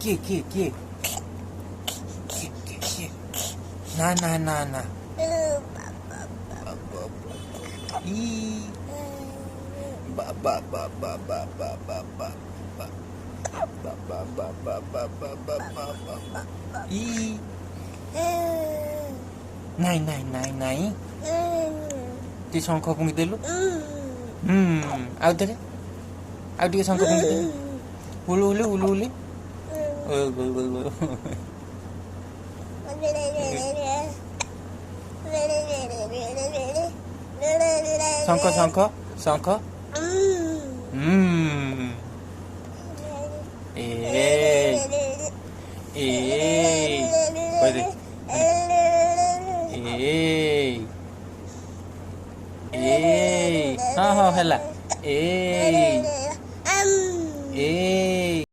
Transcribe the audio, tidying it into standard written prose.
Kiek. Na. Ih. Ba. Ih. Này. Ti ଶଙ୍ଖ ଫୁଙ୍କିଦେଲୁ। ଆଉ ଥରେ ଆଉ ଟିକେ ଶଙ୍ଖ ଫୁଙ୍କିଦେଲୁ। ହୁଲୁ। ଶଙ୍ଖ। କହିଦେ। ହଁ ହେଲା।